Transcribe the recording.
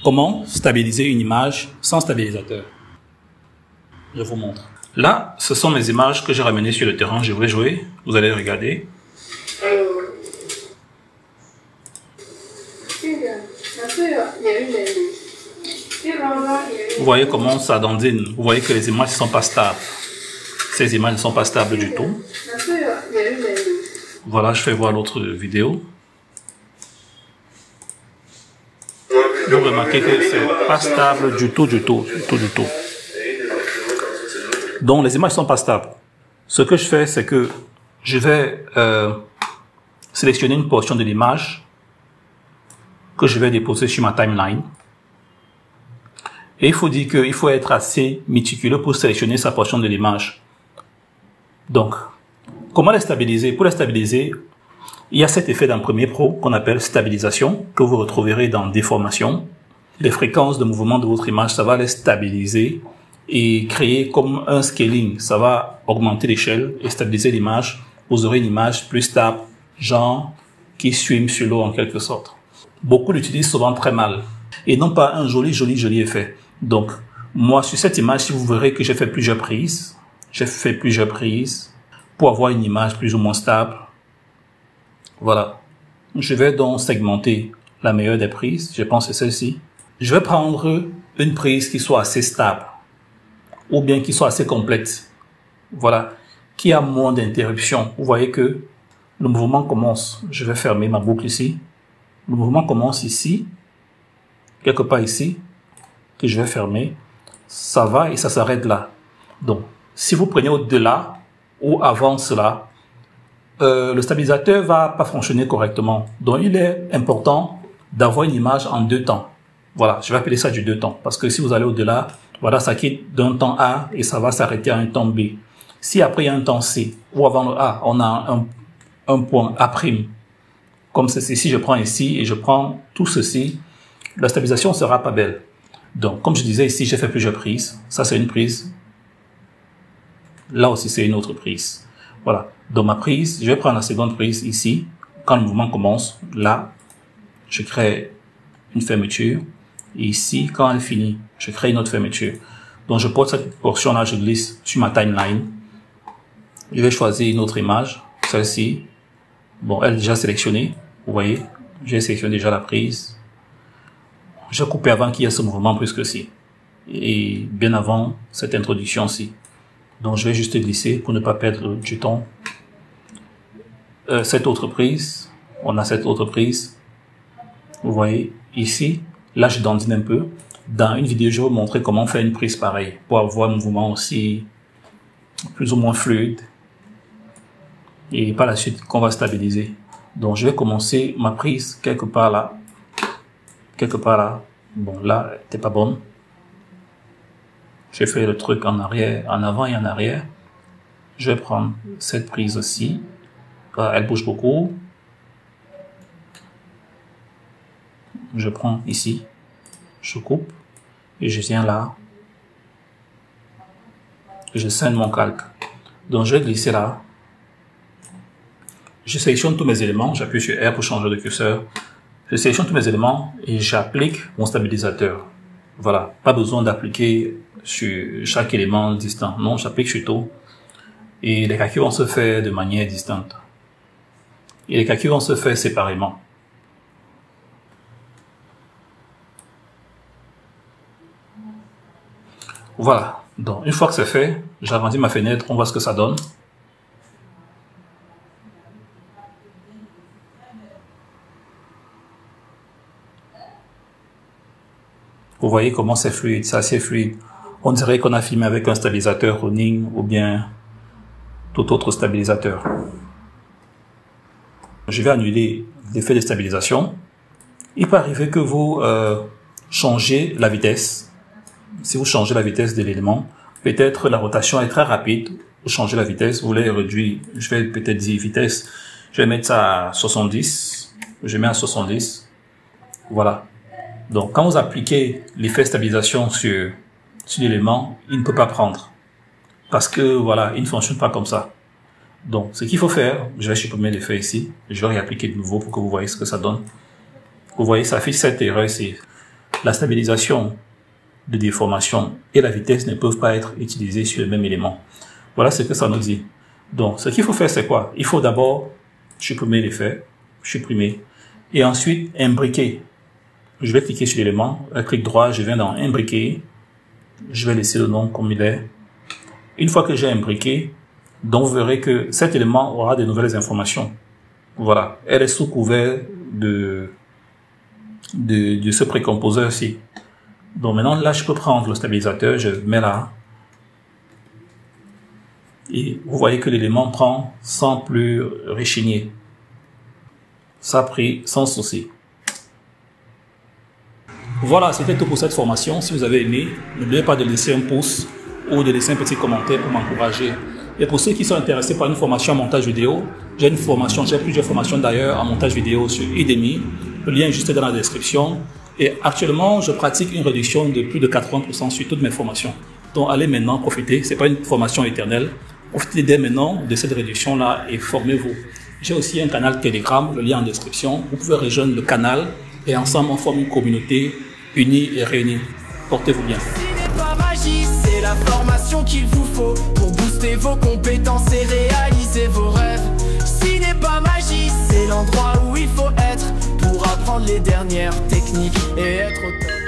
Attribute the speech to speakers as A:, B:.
A: Comment stabiliser une image sans stabilisateur? Je vous montre. Là, ce sont mes images que j'ai ramenées sur le terrain. Je vais jouer. Vous allez regarder. Vous voyez comment ça dandine. Vous voyez que les images ne sont pas stables. Ces images ne sont pas stables du tout. Voilà, je fais voir l'autre vidéo. Vous remarquez que c'est pas stable du tout. Donc les images sont pas stables. Ce que je fais, c'est que je vais sélectionner une portion de l'image que je vais déposer sur ma timeline. Et il faut dire qu'il faut être assez méticuleux pour sélectionner sa portion de l'image. Donc, comment la stabiliser? Pour la stabiliser, il y a cet effet dans Premiere Pro qu'on appelle stabilisation, que vous retrouverez dans déformation. Les fréquences de mouvement de votre image, ça va les stabiliser et créer comme un scaling. Ça va augmenter l'échelle et stabiliser l'image. Vous aurez une image plus stable, genre qui swim sur l'eau en quelque sorte. Beaucoup l'utilisent souvent très mal et non pas un joli effet. Donc, moi, sur cette image, si vous verrez que j'ai fait plusieurs prises, pour avoir une image plus ou moins stable. Voilà. Je vais donc segmenter la meilleure des prises. Je pense que c'est celle-ci. Je vais prendre une prise qui soit assez stable ou bien qui soit assez complète. Voilà. Qui a moins d'interruptions. Vous voyez que le mouvement commence. Je vais fermer ma boucle ici. Le mouvement commence ici, quelque part ici, que je vais fermer. Ça va et ça s'arrête là. Donc, si vous prenez au-delà ou avant cela, le stabilisateur va pas fonctionner correctement. Donc, il est important d'avoir une image en deux temps. Voilà, je vais appeler ça du deux temps. Parce que si vous allez au-delà, voilà, ça quitte d'un temps A et ça va s'arrêter à un temps B. Si après il y a un temps C, ou avant le A, on a un point A', comme ceci, si je prends ici et je prends tout ceci, la stabilisation sera pas belle. Donc, comme je disais ici, j'ai fait plusieurs prises. Ça, c'est une prise. Là aussi, c'est une autre prise. Voilà. Dans ma prise, je vais prendre la seconde prise ici. Quand le mouvement commence, là, je crée une fermeture. Et ici, quand elle finit, je crée une autre fermeture. Donc, je porte cette portion-là, je glisse sur ma timeline. Je vais choisir une autre image, celle-ci. Bon, elle est déjà sélectionnée. Vous voyez, j'ai sélectionné déjà la prise. J'ai coupé avant qu'il y ait ce mouvement plus que ci. Et bien avant cette introduction-ci. Donc, je vais juste glisser pour ne pas perdre du temps. Cette autre prise, on a cette autre prise. Vous voyez, ici, là, je dandine un peu. Dans une vidéo, je vais vous montrer comment faire une prise pareille pour avoir un mouvement aussi plus ou moins fluide. Et par la suite, qu'on va stabiliser. Donc, je vais commencer ma prise quelque part là. Quelque part là. Bon, là, elle n'était pas bonne. J'ai fait le truc en arrière, en avant et en arrière. Je vais prendre cette prise aussi. Elle bouge beaucoup. Je prends ici. Je coupe. Et je viens là. Je scène mon calque. Donc, je vais glisser là. Je sélectionne tous mes éléments. J'appuie sur R pour changer de curseur. Je sélectionne tous mes éléments et j'applique mon stabilisateur. Voilà. Pas besoin d'appliquer sur chaque élément distinct. Non, j'applique sur tout. Et les calculs vont se faire de manière distincte. Et les calculs vont se faire séparément. Voilà. Donc, une fois que c'est fait, j'agrandis ma fenêtre. On voit ce que ça donne. Vous voyez comment c'est fluide, c'est assez fluide. On dirait qu'on a filmé avec un stabilisateur Ronin ou bien tout autre stabilisateur. Je vais annuler l'effet de stabilisation. Il peut arriver que vous changez la vitesse. Si vous changez la vitesse de l'élément, peut-être la rotation est très rapide. Vous changez la vitesse, vous voulez réduire. Je vais peut-être dire vitesse. Je vais mettre ça à 70. Je mets à 70. Voilà. Donc, quand vous appliquez l'effet stabilisation sur l'élément, il ne peut pas prendre. Parce que, voilà, il ne fonctionne pas comme ça. Donc, ce qu'il faut faire, je vais supprimer l'effet ici. Je vais réappliquer de nouveau pour que vous voyez ce que ça donne. Vous voyez, ça affiche cette erreur ici. la stabilisation de déformation et la vitesse ne peuvent pas être utilisés sur le même élément. Voilà ce que ça nous dit. Donc, ce qu'il faut faire, c'est quoi? Il faut d'abord supprimer l'effet, et ensuite imbriquer. Je vais cliquer sur l'élément, un clic droit, je viens dans imbriquer, je vais laisser le nom comme il est. Une fois que j'ai imbriqué, donc vous verrez que cet élément aura de nouvelles informations. Voilà, elle est sous couvert de ce précomposeur-ci. Donc maintenant, là, je peux prendre le stabilisateur, je le mets là. Et vous voyez que l'élément prend sans plus rechigner. Ça a pris sans souci. Voilà, c'était tout pour cette formation. Si vous avez aimé, n'oubliez pas de laisser un pouce ou de laisser un petit commentaire pour m'encourager. Et pour ceux qui sont intéressés par une formation en montage vidéo, j'ai plusieurs formations d'ailleurs en montage vidéo sur Udemy. Le lien est juste dans la description. Et actuellement, je pratique une réduction de plus de 80% sur toutes mes formations. Donc allez maintenant profiter, c'est pas une formation éternelle. Profitez dès maintenant de cette réduction-là et formez-vous. J'ai aussi un canal Telegram, le lien en description. Vous pouvez rejoindre le canal et ensemble on forme une communauté unie et réunie. Portez-vous bien.
B: C'est la formation qu'il vous faut pour booster vos compétences et réaliser vos rêves. Ciné pas magie, c'est l'endroit où il faut être pour apprendre les dernières techniques et être au top.